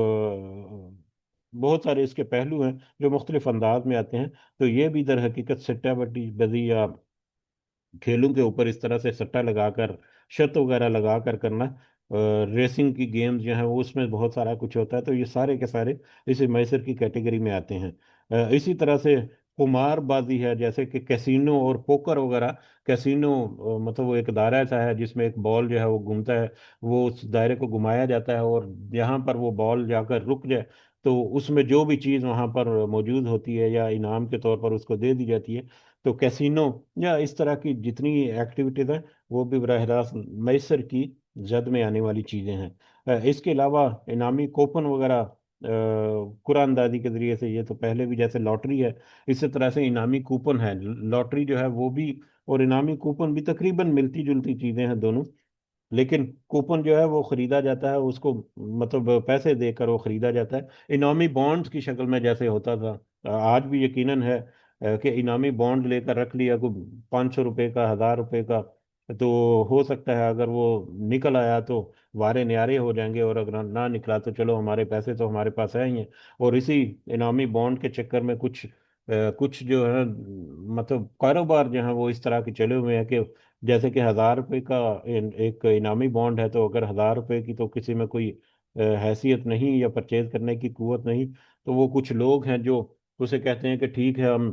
بہت سارے اس کے پہلو ہیں جو مختلف انداز میں آتے ہیں۔ تو یہ بھی در حقیقت سٹہ بٹی بزی یا کھیلوں کے اوپر اس طرح سے سٹہ لگا کر، شرط وغیرہ لگا کر کرنا، ریسنگ کی گیمز جو ہیں وہ اس میں بہت سارا کچھ ہوتا ہے، تو یہ سارے کے سارے اسی میسر کی کیٹیگری میں آتے ہیں۔ اسی طرح سے قمار بازی ہے، جیسے کہ کیسینو اور پوکر وغیرہ۔ کیسینو مطلب وہ ایک دائرہ ایسا ہے جس میں ایک بال جو ہے وہ گھومتا ہے، وہ اس دائرے کو گھمایا جاتا ہے، اور جہاں پر وہ بال جا کر رک جائے تو اس میں جو بھی چیز وہاں پر موجود ہوتی ہے یا انعام کے طور پر اس کو دے دی جاتی ہے۔ تو کیسینو یا اس طرح کی جتنی ایکٹیویٹیز ہیں وہ بھی براہ راست میسر کی زد میں آنے والی چیزیں ہیں۔ اس کے علاوہ انعامی کوپن وغیرہ قرآن اندازی کے ذریعے سے، یہ تو پہلے بھی جیسے لاٹری ہے اسی طرح سے انعامی کوپن ہے۔ لاٹری جو ہے وہ بھی اور انعامی کوپن بھی تقریباً ملتی جلتی چیزیں ہیں دونوں، لیکن کوپن جو ہے وہ خریدا جاتا ہے، اس کو مطلب پیسے دے کر وہ خریدا جاتا ہے انعامی بانڈز کی شکل میں جیسے ہوتا تھا۔ آج بھی یقیناً ہے کہ انعامی بانڈ لے کر رکھ لیا کوئی 500 روپے کا، 1000 روپے کا، تو ہو سکتا ہے اگر وہ نکل آیا تو وارے نیارے ہو جائیں گے، اور اگر نہ نکلا تو چلو ہمارے پیسے تو ہمارے پاس ہے ہی ہیں۔ اور اسی انعامی بانڈ کے چکر میں کچھ جو ہے مطلب کاروبار جو ہیں وہ اس طرح کے چلے ہوئے ہیں کہ جیسے کہ 1000 روپے کا ایک انعامی بانڈ ہے، تو اگر 1000 روپے کی تو کسی میں کوئی حیثیت نہیں یا پرچیز کرنے کی قوت نہیں، تو وہ کچھ لوگ ہیں جو اسے کہتے ہیں کہ ٹھیک ہے، ہم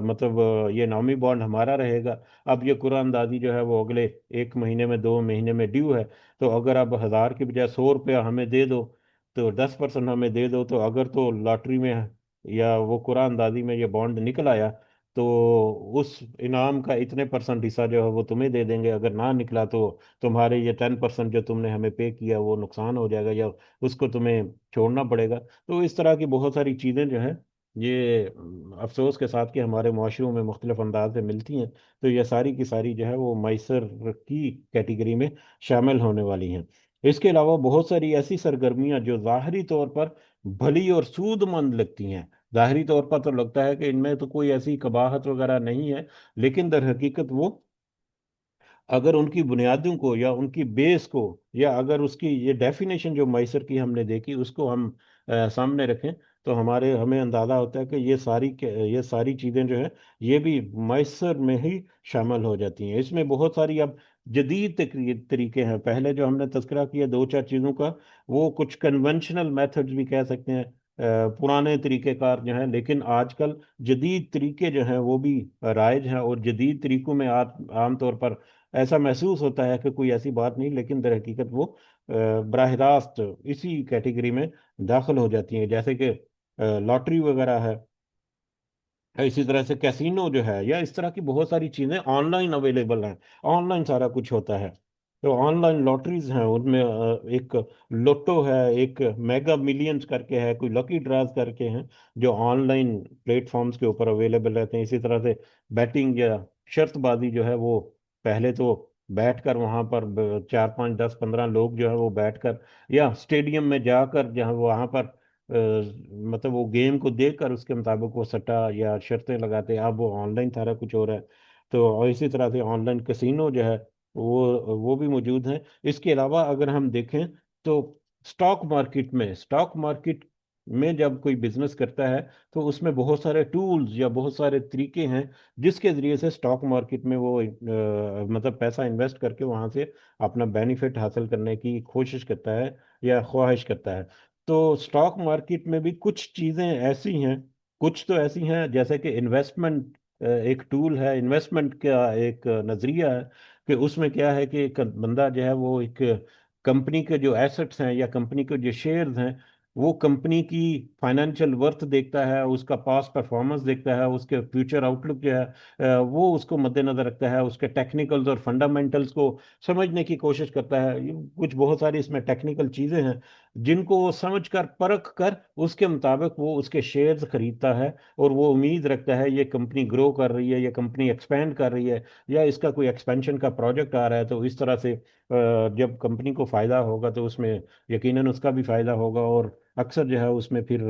مطلب یہ انعامی بانڈ ہمارا رہے گا۔ اب یہ قرآن اندازی جو ہے وہ اگلے 1 مہینے میں 2 مہینے میں ڈیو ہے، تو اگر اب 1000 کی بجائے 100 روپیہ ہمیں دے دو تو 10% ہمیں دے دو، تو اگر تو لاٹری میں یا وہ قرآن اندازی میں یہ بانڈ نکل آیا تو اس انعام کا اتنے پرسنٹ حصہ جو ہے وہ تمہیں دے دیں گے، اگر نہ نکلا تو تمہارے یہ 10% جو تم نے ہمیں پے کیا وہ نقصان ہو جائے گا، یا اس کو تمہیں چھوڑنا پڑے گا۔ تو اس طرح کی بہت ساری چیزیں جو ہیں یہ افسوس کے ساتھ کہ ہمارے معاشروں میں مختلف انداز سے ملتی ہیں، تو یہ ساری کی ساری جو ہے وہ میسر کی کیٹیگری میں شامل ہونے والی ہیں۔ اس کے علاوہ بہت ساری ایسی سرگرمیاں جو ظاہری طور پر بھلی اور سود مند لگتی ہیں، ظاہری طور پر تو لگتا ہے کہ ان میں تو کوئی ایسی قباحت وغیرہ نہیں ہے، لیکن در حقیقت وہ اگر ان کی بنیادوں کو یا ان کی بیس کو، یا اگر اس کی یہ ڈیفینیشن جو میسر کی ہم نے دیکھی اس کو ہم سامنے رکھیں، تو ہمیں اندازہ ہوتا ہے کہ یہ ساری چیزیں جو ہیں یہ بھی میسر میں ہی شامل ہو جاتی ہیں۔ اس میں بہت ساری اب جدید طریقے ہیں۔ پہلے جو ہم نے تذکرہ کیا دو چار چیزوں کا، وہ کچھ کنونشنل میتھڈز بھی کہہ سکتے ہیں، پرانے طریقہ کار جو ہیں، لیکن آج کل جدید طریقے جو ہیں وہ بھی رائج ہیں، اور جدید طریقوں میں عام طور پر ایسا محسوس ہوتا ہے کہ کوئی ایسی بات نہیں، لیکن در حقیقت وہ براہ راست اسی کیٹیگری میں داخل ہو جاتی ہیں، جیسے کہ لاٹری وغیرہ ہے، اسی طرح سے کیسینو جو ہے، یا اس طرح کی بہت ساری چیزیں آن لائن اویلیبل ہیں۔ آن لائن سارا کچھ ہوتا ہے۔ تو آن لائن لاٹریز ہیں، ان میں ایک لوٹو ہے، ایک میگا ملینز کر کے ہے، کوئی لکی ڈراز کر کے ہیں، جو آن لائن پلیٹ فارمز کے اوپر اویلیبل رہتے ہیں۔ اسی طرح سے بیٹنگ یا شرط بازی جو ہے، وہ پہلے تو بیٹھ کر وہاں پر 4 5 10 15 لوگ جو ہے وہ بیٹھ کر، یا اسٹیڈیم میں جا کر جہاں وہاں پر مطلب وہ گیم کو دیکھ کر اس کے مطابق وہ سٹا یا شرطیں لگاتے ہیں۔ اب وہ آن لائن سارا کچھ ہو رہا ہے۔ تو اور اسی طرح سے آن لائن کسینو جو ہے وہ بھی موجود ہیں۔ اس کے علاوہ اگر ہم دیکھیں تو اسٹاک مارکیٹ میں جب کوئی بزنس کرتا ہے تو اس میں بہت سارے ٹولز یا بہت سارے طریقے ہیں جس کے ذریعے سے اسٹاک مارکیٹ میں وہ مطلب پیسہ انویسٹ کر کے وہاں سے اپنا بینیفٹ حاصل کرنے کی کوشش کرتا ہے یا خواہش کرتا ہے۔ تو اسٹاک مارکیٹ میں بھی کچھ چیزیں ایسی ہیں، کچھ تو ایسی ہیں جیسے کہ انویسٹمنٹ ایک ٹول ہے، انویسٹمنٹ کا ایک نظریہ ہے، کہ اس میں کیا ہے کہ ایک بندہ جو ہے وہ ایک کمپنی کے جو ایسٹس ہیں یا کمپنی کے جو شیئرز ہیں، وہ کمپنی کی فائنینشیل ورتھ دیکھتا ہے، اس کا پاسٹ پرفارمنس دیکھتا ہے، اس کے فیوچر آؤٹ لک جو ہے وہ اس کو مد نظر رکھتا ہے، اس کے ٹیکنیکلز اور فنڈامنٹلز کو سمجھنے کی کوشش کرتا ہے۔ کچھ بہت ساری اس میں ٹیکنیکل چیزیں ہیں جن کو وہ سمجھ کر پرکھ کر اس کے مطابق وہ اس کے شیئرز خریدتا ہے، اور وہ امید رکھتا ہے یہ کمپنی گرو کر رہی ہے، یہ کمپنی ایکسپینڈ کر رہی ہے، یا اس کا کوئی ایکسپینشن کا پروجیکٹ آ رہا ہے، تو اس طرح سے جب کمپنی کو فائدہ ہوگا تو اس میں یقیناً اس کا بھی فائدہ ہوگا، اور اکثر جو ہے اس میں پھر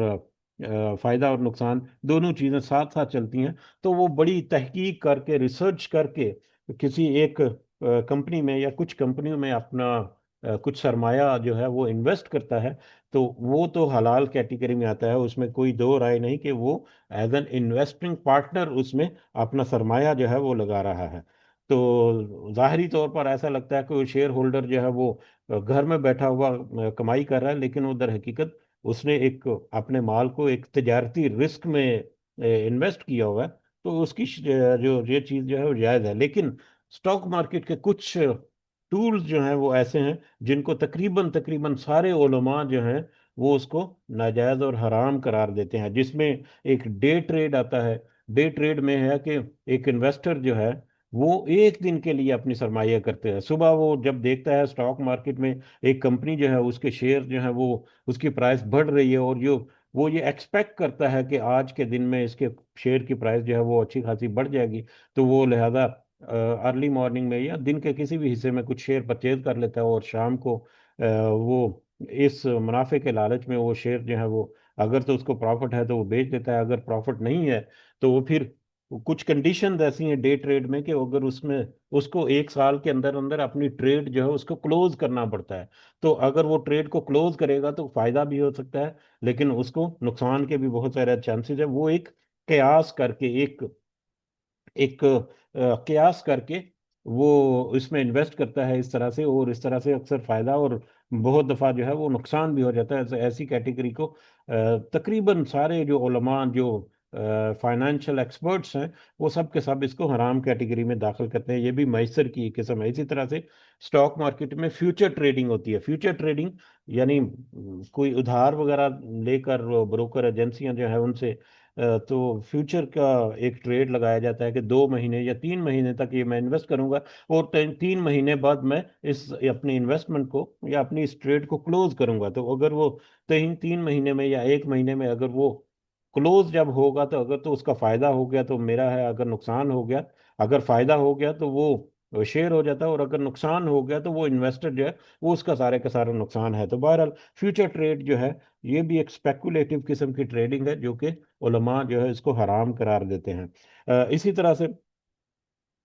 فائدہ اور نقصان دونوں چیزیں ساتھ ساتھ چلتی ہیں۔ تو وہ بڑی تحقیق کر کے، ریسرچ کر کے کسی ایک کمپنی میں یا کچھ کمپنیوں میں اپنا کچھ سرمایہ جو ہے وہ انویسٹ کرتا ہے، تو وہ تو حلال کیٹیگری میں آتا ہے، اس میں کوئی دو رائے نہیں کہ وہ ایز این انویسٹنگ پارٹنر اس میں اپنا سرمایہ جو ہے وہ لگا رہا ہے۔ تو ظاہری طور پر ایسا لگتا ہے کہ وہ شیئر ہولڈر جو ہے وہ گھر میں بیٹھا ہوا کمائی کر رہا ہے، لیکن وہ در حقیقت اس نے ایک اپنے مال کو ایک تجارتی رسک میں انویسٹ کیا ہوا ہے، تو اس کی جو یہ چیز جو ہے وہ جائز ہے۔ لیکن اسٹاک مارکیٹ کے کچھ ٹولز جو ہیں وہ ایسے ہیں جن کو تقریباً سارے علماء جو ہیں وہ اس کو ناجائز اور حرام قرار دیتے ہیں، جس میں ایک ڈے ٹریڈ آتا ہے۔ ڈے ٹریڈ میں ہے کہ ایک انویسٹر جو ہے وہ ایک دن کے لیے اپنی سرمایہ کرتے ہیں۔ صبح وہ جب دیکھتا ہے اسٹاک مارکیٹ میں ایک کمپنی جو ہے اس کے شیئر جو ہے وہ اس کی پرائس بڑھ رہی ہے، اور وہ یہ ایکسپیکٹ کرتا ہے کہ آج کے دن میں اس کے شیئر کی پرائس جو ہے وہ اچھی خاصی بڑھ جائے گی، تو وہ لہذا ارلی مارننگ میں یا دن کے کسی بھی حصے میں کچھ شیئر پرچیز کر لیتا ہے، اور شام کو وہ اس منافع کے لالچ میں وہ شیئر جو ہے وہ اگر تو اس کو پروفٹ ہے تو وہ بیچ دیتا ہے، اگر پروفٹ نہیں ہے تو وہ پھر کچھ کنڈیشنز ایسی ہیں ڈے ٹریڈ میں کہ اگر اس کو 1 سال کے اندر اندر اپنی ٹریڈ جو ہے اس کو کلوز کرنا پڑتا ہے۔ تو اگر وہ ٹریڈ کو کلوز کرے گا تو فائدہ بھی ہو سکتا ہے، لیکن اس کو نقصان کے بھی بہت سارے چانسز ہے۔ وہ ایک قیاس کر کے ایک قیاس کر کے وہ اس میں انویسٹ کرتا ہے اس طرح سے، اور اس طرح سے اکثر فائدہ اور بہت دفعہ جو ہے وہ نقصان بھی ہو جاتا ہے۔ ایسی کیٹیگری کو تقریباً سارے جو علماء جو فائنینشیل ایکسپرٹس ہیں وہ سب کے سب اس کو حرام کیٹیگری میں داخل کرتے ہیں۔ یہ بھی میسر کی ایک قسم ہے۔ اسی طرح سے اسٹاک مارکیٹ میں فیوچر ٹریڈنگ ہوتی ہے۔ فیوچر ٹریڈنگ یعنی کوئی ادھار وغیرہ لے کر بروکر ایجنسیاں جو ہیں ان سے تو فیوچر کا ایک ٹریڈ لگایا جاتا ہے کہ 2 مہینے یا 3 مہینے تک یہ میں انویسٹ کروں گا، اور 3 مہینے بعد میں اپنی انویسٹمنٹ کو یا اپنی اس ٹریڈ کو کلوز کروں گا۔ تو اگر وہ 3 مہینے میں یا 1 مہینے میں اگر وہ کلوز جب ہوگا تو اگر تو اس کا فائدہ ہو گیا تو میرا ہے، اگر نقصان ہو گیا، اگر فائدہ ہو گیا تو وہ شیئر ہو جاتا ہے، اور اگر نقصان ہو گیا تو وہ انویسٹر جو ہے وہ اس کا سارے کا سارا نقصان ہے۔ تو بہرحال فیوچر ٹریڈ جو ہے یہ بھی ایک اسپیکولیٹو قسم کی ٹریڈنگ ہے جو کہ علماء جو ہے اس کو حرام قرار دیتے ہیں۔ اسی طرح سے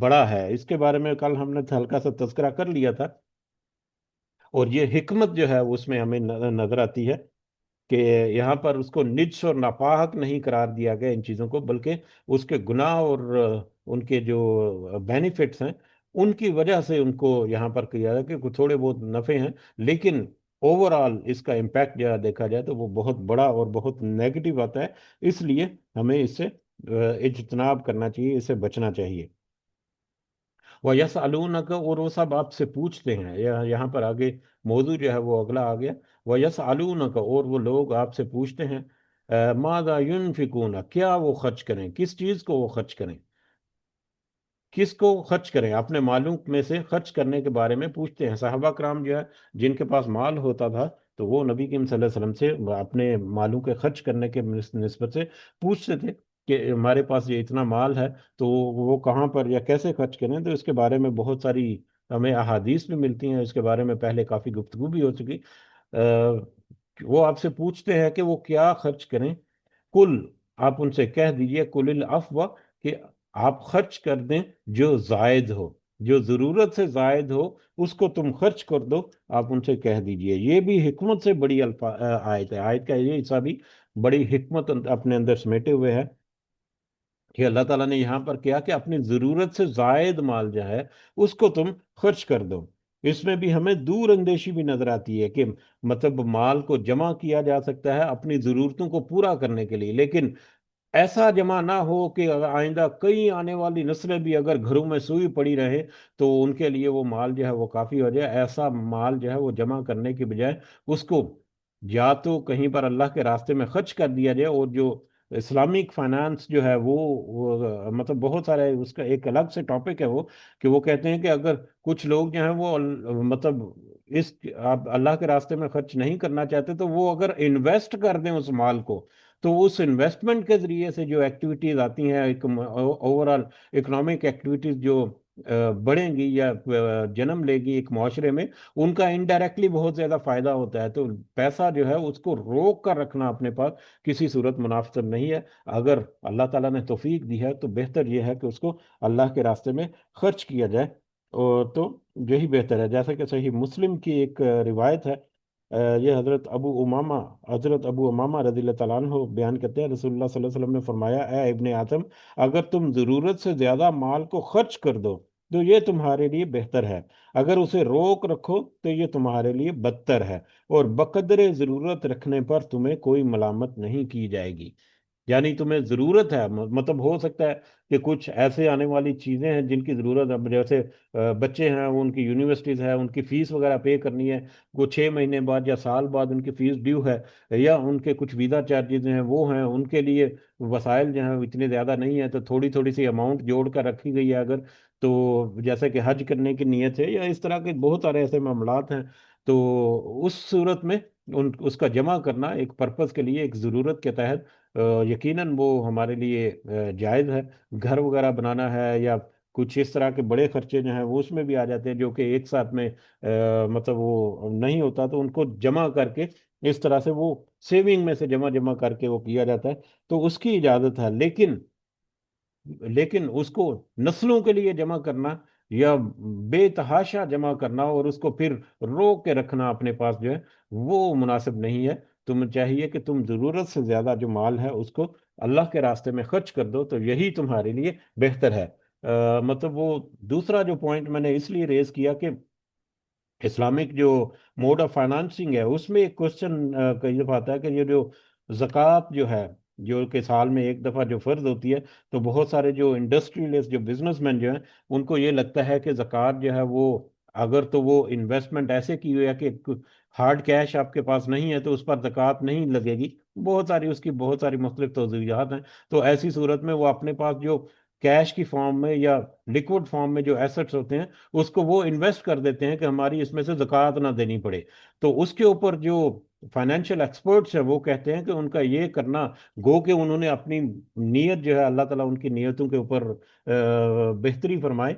بڑا ہے، اس کے بارے میں کل ہم نے ہلکا سا تذکرہ کر لیا تھا۔ اور یہ حکمت جو ہے اس میں ہمیں نظر آتی ہے کہ یہاں پر اس کو نجس اور ناپاک نہیں قرار دیا گیا ان چیزوں کو، بلکہ اس کے گناہ اور ان کے جو بینیفٹس ہیں ان کی وجہ سے ان کو یہاں پر کیا جائے کہ کچھ تھوڑے بہت نفع ہیں، لیکن اوور آل اس کا امپیکٹ جو ہے دیکھا جائے تو وہ بہت بڑا اور بہت نیگیٹو آتا ہے۔ اس لیے ہمیں اس سے اجتناب کرنا چاہیے، اس سے بچنا چاہیے۔ وَيَسْأَلُونَكَ، اور وہ سب آپ سے پوچھتے ہیں، یہاں پر آگے موضوع جو ہے وہ اگلا آ گیا۔ وَيَسْأَلُونَكَ، اور وہ لوگ آپ سے پوچھتے ہیں، ماذا ينفقون، کیا وہ خرچ کریں، کس چیز کو وہ خرچ کریں، کس کو خرچ کریں، اپنے مالوں میں سے خرچ کرنے کے بارے میں پوچھتے ہیں۔ صحابہ کرام جو ہے جن کے پاس مال ہوتا تھا تو وہ نبی کریم صلی اللہ علیہ وسلم سے اپنے مالوں کے خرچ کرنے کے نسبت سے پوچھتے تھے کہ ہمارے پاس یہ اتنا مال ہے تو وہ کہاں پر یا کیسے خرچ کریں، تو اس کے بارے میں بہت ساری ہمیں احادیث بھی ملتی ہیں، اس کے بارے میں پہلے کافی گفتگو بھی ہو چکی۔ وہ آپ سے پوچھتے ہیں کہ وہ کیا خرچ کریں، کل، آپ ان سے کہہ دیجئے، کل العفو، کہ آپ خرچ کر دیں جو زائد ہو، جو ضرورت سے زائد ہو اس کو تم خرچ کر دو، آپ ان سے کہہ دیجئے۔ یہ بھی حکمت سے بڑی آیت ہے، آیت کا یہ حصہ بھی بڑی حکمت اپنے اندر سمیٹے ہوئے ہے کہ اللہ تعالیٰ نے یہاں پر کیا کہ اپنی ضرورت سے زائد مال جو ہے اس کو تم خرچ کر دو۔ اس میں بھی ہمیں دور اندیشی بھی نظر آتی ہے کہ مطلب مال کو جمع کیا جا سکتا ہے اپنی ضرورتوں کو پورا کرنے کے لیے، لیکن ایسا جمع نہ ہو کہ اگر آئندہ کئی آنے والی نسلیں بھی اگر گھروں میں سوئی پڑی رہے تو ان کے لیے وہ مال جو ہے وہ کافی ہو جائے۔ ایسا مال جو ہے وہ جمع کرنے کے بجائے اس کو یا تو کہیں پر اللہ کے راستے میں خرچ کر دیا جائے، اور جو اسلامک فائنانس جو ہے مطلب بہت سارے اس کا ایک الگ سے ٹاپک ہے وہ، کہ وہ کہتے ہیں کہ اگر کچھ لوگ جو ہیں وہ مطلب اس آپ اللہ کے راستے میں خرچ نہیں کرنا چاہتے تو وہ اگر انویسٹ کر دیں اس مال کو، تو اس انویسٹمنٹ کے ذریعے سے جو ایکٹیویٹیز آتی ہیں اوور آل اکنامک ایکٹیویٹیز جو بڑھیں گی یا جنم لے گی ایک معاشرے میں، ان کا انڈائریکٹلی بہت زیادہ فائدہ ہوتا ہے۔ تو پیسہ جو ہے اس کو روک کر رکھنا اپنے پاس کسی صورت مناسب نہیں ہے۔ اگر اللہ تعالیٰ نے توفیق دی ہے تو بہتر یہ ہے کہ اس کو اللہ کے راستے میں خرچ کیا جائے، اور تو یہی بہتر ہے۔ جیسا کہ صحیح مسلم کی ایک روایت ہے، یہ حضرت ابو امامہ رضی اللہ تعالیٰ عنہ بیان کرتے ہیں، رسول اللہ صلی اللہ علیہ وسلم نے فرمایا، اے ابن آدم، اگر تم ضرورت سے زیادہ مال کو خرچ کر دو تو یہ تمہارے لیے بہتر ہے، اگر اسے روک رکھو تو یہ تمہارے لیے بدتر ہے، اور بقدر ضرورت رکھنے پر تمہیں کوئی ملامت نہیں کی جائے گی۔ یعنی تمہیں ضرورت ہے، مطلب ہو سکتا ہے کہ کچھ ایسے آنے والی چیزیں ہیں جن کی ضرورت ہے، جیسے بچے ہیں ان کی یونیورسٹیز ہے، ان کی فیس وغیرہ پے کرنی ہے، وہ 6 مہینے بعد یا سال بعد ان کی فیس ڈیو ہے، یا ان کے کچھ ویزا چارجز ہیں وہ ہیں، ان کے لیے وسائل جو ہیں وہ اتنے زیادہ نہیں ہیں، تو تھوڑی تھوڑی سی اماؤنٹ جوڑ کر رکھی گئی ہے اگر، تو جیسے کہ حج کرنے کی نیت ہے یا اس طرح کے بہت سارے ایسے معاملات ہیں، تو اس صورت میں اس کا جمع کرنا ایک پرپس کے لیے، ایک ضرورت کے تحت یقیناً وہ ہمارے لیے جائز ہے۔ گھر وغیرہ بنانا ہے یا کچھ اس طرح کے بڑے خرچے جو ہیں وہ اس میں بھی آ جاتے ہیں جو کہ ایک ساتھ میں مطلب وہ نہیں ہوتا، تو ان کو جمع کر کے اس طرح سے وہ سیونگ میں سے جمع جمع کر کے وہ کیا جاتا ہے، تو اس کی اجازت ہے، لیکن اس کو نسلوں کے لیے جمع کرنا یا بے تحاشا جمع کرنا اور اس کو پھر روک کے رکھنا اپنے پاس جو ہے وہ مناسب نہیں ہے۔ تمہیں چاہیے کہ تم ضرورت سے زیادہ جو مال ہے اس کو اللہ کے راستے میں خرچ کر دو، تو یہی تمہارے لیے بہتر ہے۔ مطلب وہ دوسرا جو پوائنٹ میں نے اس لیے ریز کیا کہ اسلامک جو موڈ آف فائنانسنگ ہے اس میں ایک کوشچن کئی دفعہ آتا ہے کہ یہ جو زکوٰۃ جو ہے، جو کہ سال میں ایک دفعہ جو فرض ہوتی ہے، تو بہت سارے جو انڈسٹریلسٹ جو بزنس مین جو ہیں ان کو یہ لگتا ہے کہ زکوٰۃ جو ہے وہ اگر تو وہ انویسٹمنٹ ایسے کی ہوئی ہے کہ ہارڈ کیش آپ کے پاس نہیں ہے تو اس پر زکوٰۃ نہیں لگے گی، بہت ساری اس کی بہت ساری مختلف توضیحات ہیں، تو ایسی صورت میں وہ اپنے پاس جو کیش کی فارم میں یا لکوڈ فارم میں جو ایسٹس ہوتے ہیں اس کو وہ انویسٹ کر دیتے ہیں کہ ہماری اس میں سے زکوٰۃ نہ دینی پڑے۔ تو اس کے اوپر جو فائنینشیل ایکسپرٹس ہیں وہ کہتے ہیں کہ ان کا یہ کرنا، گو کہ انہوں نے اپنی نیت جو ہے اللہ تعالیٰ ان کی نیتوں کے اوپر بہتری فرمائے،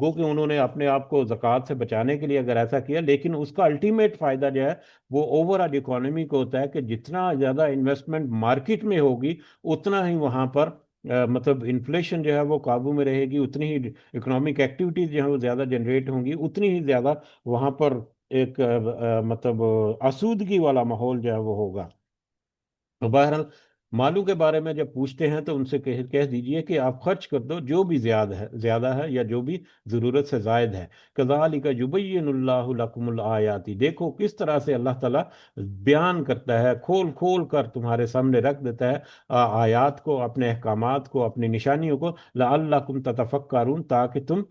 گو کہ انہوں نے اپنے آپ کو زکوٰۃ سے بچانے کے لیے اگر ایسا کیا، لیکن اس کا الٹیمیٹ فائدہ جو ہے وہ اوور آل اکانومی کو ہوتا ہے کہ جتنا زیادہ انویسٹمنٹ مارکیٹ میں ہوگی اتنا ہی وہاں پر مطلب انفلیشن جو ہے وہ قابو میں رہے گی، اتنی ہی اکنامک ایکٹیویٹیز جو ہے وہ زیادہ جنریٹ ہوں گی، اتنی ہی زیادہ وہاں پر ایک مطلب آسودگی والا ماحول جو ہے وہ ہوگا۔ تو بہرحال مالوں کے بارے میں جب پوچھتے ہیں تو ان سے کہہ دیجئے کہ آپ خرچ کر دو جو بھی زیادہ ہے یا جو بھی ضرورت سے زائد ہے۔ کذالک یبین اللہ لکم الآیات، دیکھو کس طرح سے اللہ تعالیٰ بیان کرتا ہے، کھول کھول کر تمہارے سامنے رکھ دیتا ہے آیات کو، اپنے احکامات کو، اپنی نشانیوں کو، لعلکم تتفکرون، تاکہ تم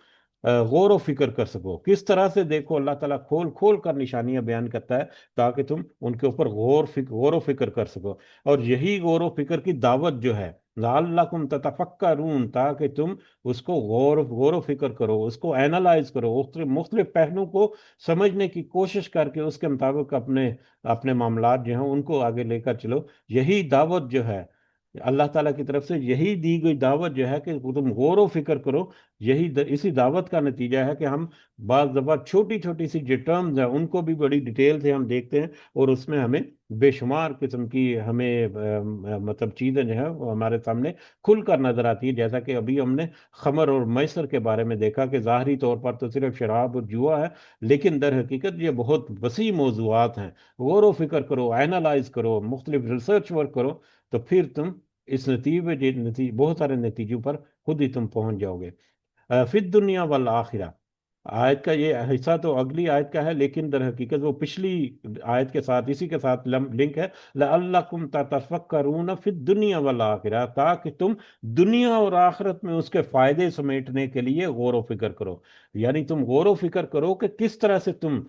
غور و فکر کر سکو۔ کس طرح سے دیکھو اللہ تعالیٰ کھول کھول کر نشانیاں بیان کرتا ہے تاکہ تم ان کے اوپر غور و فکر کر سکو۔ اور یہی غور و فکر کی دعوت جو ہے، لعلکم تتفکرون، تاکہ تم اس کو غور و فکر کرو، اس کو اینالائز کرو، مختلف پہلوؤں کو سمجھنے کی کوشش کر کے اس کے مطابق اپنے اپنے معاملات جو ہیں ان کو آگے لے کر چلو۔ یہی دعوت جو ہے اللہ تعالیٰ کی طرف سے، یہی دی گئی دعوت جو ہے کہ تم غور و فکر کرو، اسی دعوت کا نتیجہ ہے کہ ہم بعض دفعہ چھوٹی چھوٹی سی جو ٹرمز ہیں ان کو بھی بڑی ڈیٹیل سے ہم دیکھتے ہیں، اور اس میں ہمیں بے شمار قسم کی ہمیں مطلب چیزیں جو ہیں وہ ہمارے سامنے کھل کر نظر آتی ہے۔ جیسا کہ ابھی ہم نے خمر اور میسر کے بارے میں دیکھا کہ ظاہری طور پر تو صرف شراب اور جوا ہے، لیکن در حقیقت یہ بہت وسیع موضوعات ہیں۔ غور و فکر کرو، اینالائز کرو، مختلف ریسرچ ورک کرو، تو پھر تم اس بہت سارے نتیجوں پر خود ہی تم پہنچ جاؤ گے۔ فی الدنیا والآخرہ، آیت کا یہ حصہ تو اگلی آیت کا ہے، لیکن در حقیقت وہ پچھلی آیت کے ساتھ اسی کے ساتھ لنک ہے۔ لعلکم تتفکرون فی الدنیا والآخرہ، تاکہ تم دنیا اور آخرت میں اس کے فائدے سمیٹنے کے لیے غور و فکر کرو۔ یعنی تم غور و فکر کرو کہ کس طرح سے تم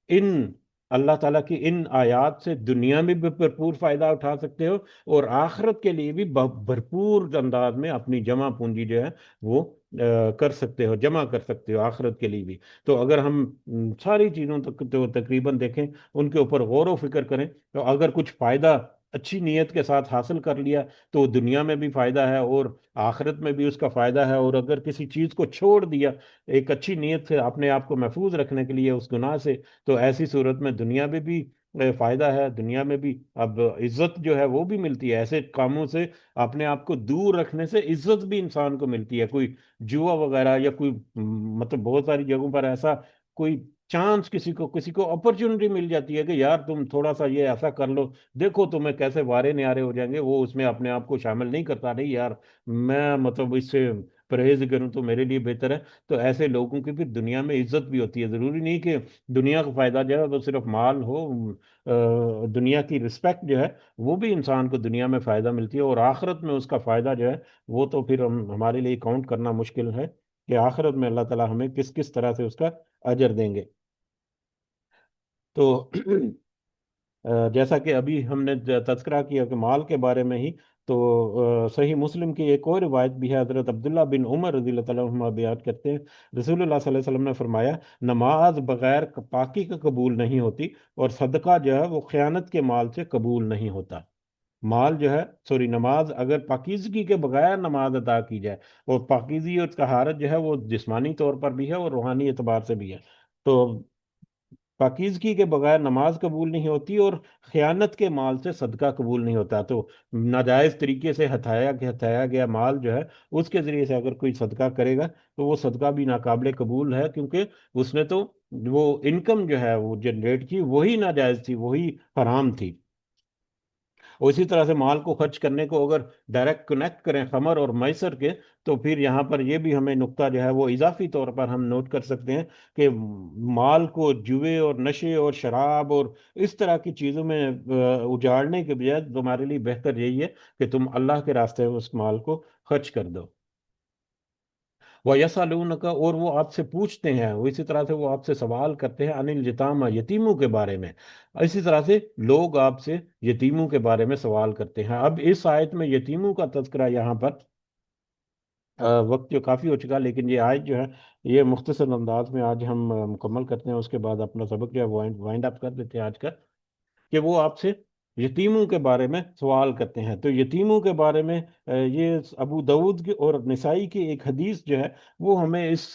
ان اللہ تعالیٰ کی ان آیات سے دنیا میں بھی بھرپور فائدہ اٹھا سکتے ہو، اور آخرت کے لیے بھی بھرپور انداز میں اپنی جمع پونجی جو ہے وہ کر سکتے ہو، جمع کر سکتے ہو آخرت کے لیے بھی۔ تو اگر ہم ساری چیزوں تک تو تقریباً دیکھیں، ان کے اوپر غور و فکر کریں، تو اگر کچھ فائدہ اچھی نیت کے ساتھ حاصل کر لیا تو دنیا میں بھی فائدہ ہے اور آخرت میں بھی اس کا فائدہ ہے، اور اگر کسی چیز کو چھوڑ دیا ایک اچھی نیت سے اپنے آپ کو محفوظ رکھنے کے لیے اس گناہ سے، تو ایسی صورت میں دنیا میں بھی فائدہ ہے، دنیا میں بھی اب عزت جو ہے وہ بھی ملتی ہے۔ ایسے کاموں سے اپنے آپ کو دور رکھنے سے عزت بھی انسان کو ملتی ہے۔ کوئی جوا وغیرہ یا کوئی مطلب بہت ساری جگہوں پر ایسا کوئی چانس، کسی کو اپرچونٹی مل جاتی ہے کہ یار تم تھوڑا سا یہ ایسا کر لو، دیکھو تمہیں کیسے وارے نیارے ہو جائیں گے، وہ اس میں اپنے آپ کو شامل نہیں کرتا، نہیں یار میں مطلب اس سے پرہیز کروں تو میرے لیے بہتر ہے۔ تو ایسے لوگوں کی پھر دنیا میں عزت بھی ہوتی ہے۔ ضروری نہیں کہ دنیا کا فائدہ جو ہے وہ صرف مال ہو، دنیا کی رسپیکٹ جو ہے وہ بھی انسان کو دنیا میں فائدہ ملتی ہے، اور آخرت میں اس کا فائدہ جو ہے وہ تو پھر ہمارے لیے کاؤنٹ کرنا مشکل ہے کہ آخرت میں اللہ تعالیٰ ہمیں کس کس طرح سے اس کا اجر دیں گے۔ تو جیسا کہ ابھی ہم نے تذکرہ کیا کہ مال کے بارے میں ہی، تو صحیح مسلم کی ایک اور روایت بھی ہے، حضرت عبداللہ بن عمر رضی اللہ تعالیٰ عنہما بیان کرتے ہیں، رسول اللہ صلی اللہ علیہ وسلم نے فرمایا، نماز بغیر پاکی کا قبول نہیں ہوتی، اور صدقہ جو ہے وہ خیانت کے مال سے قبول نہیں ہوتا۔ مال جو ہے نماز اگر پاکیزگی کے بغیر نماز ادا کی جائے، اور پاکیزگی اور طہارت جو ہے وہ جسمانی طور پر بھی ہے اور روحانی اعتبار سے بھی ہے، تو پاکیزگی کے بغیر نماز قبول نہیں ہوتی، اور خیانت کے مال سے صدقہ قبول نہیں ہوتا۔ تو ناجائز طریقے سے ہتھایا گیا مال جو ہے اس کے ذریعے سے اگر کوئی صدقہ کرے گا تو وہ صدقہ بھی ناقابل قبول ہے، کیونکہ اس نے تو وہ انکم جو ہے وہ جنریٹ کی وہی ناجائز تھی، وہی حرام تھی۔ اور اسی طرح سے مال کو خرچ کرنے کو اگر ڈائریکٹ کنیکٹ کریں خمر اور میسر کے، تو پھر یہاں پر یہ بھی ہمیں نقطہ جو ہے وہ اضافی طور پر ہم نوٹ کر سکتے ہیں کہ مال کو جوئے اور نشے اور شراب اور اس طرح کی چیزوں میں اجاڑنے کے بجائے تمہارے لیے بہتر یہی ہے کہ تم اللہ کے راستے میں اس مال کو خرچ کر دو۔ وَيَسْأَلُونَكَ، اور وہ آپ سے پوچھتے ہیں، وہ اسی طرح سے وہ آپ سے سوال کرتے ہیں، عن الجتامہ، یتیموں کے بارے میں۔ اسی طرح سے لوگ آپ سے یتیموں کے بارے میں سوال کرتے ہیں۔ اب اس آیت میں یتیموں کا تذکرہ یہاں پر وقت جو کافی ہو چکا، لیکن یہ آیت جو ہے یہ مختصر انداز میں آج ہم مکمل کرتے ہیں، اس کے بعد اپنا سبق جو ہے وائنڈ اپ کر دیتے ہیں آج کا، کہ وہ آپ سے یتیموں کے بارے میں سوال کرتے ہیں۔ تو یتیموں کے بارے میں یہ ابو داود کی اور نسائی کی ایک حدیث جو ہے وہ ہمیں اس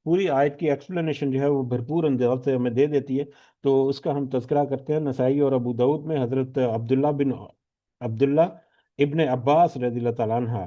پوری آیت کی ایکسپلینیشن جو ہے وہ بھرپور انداز سے ہمیں دے دیتی ہے۔ تو اس کا ہم تذکرہ کرتے ہیں۔ نسائی اور ابو داود میں حضرت عبداللہ ابن عباس رضی اللہ تعالیٰ عنہ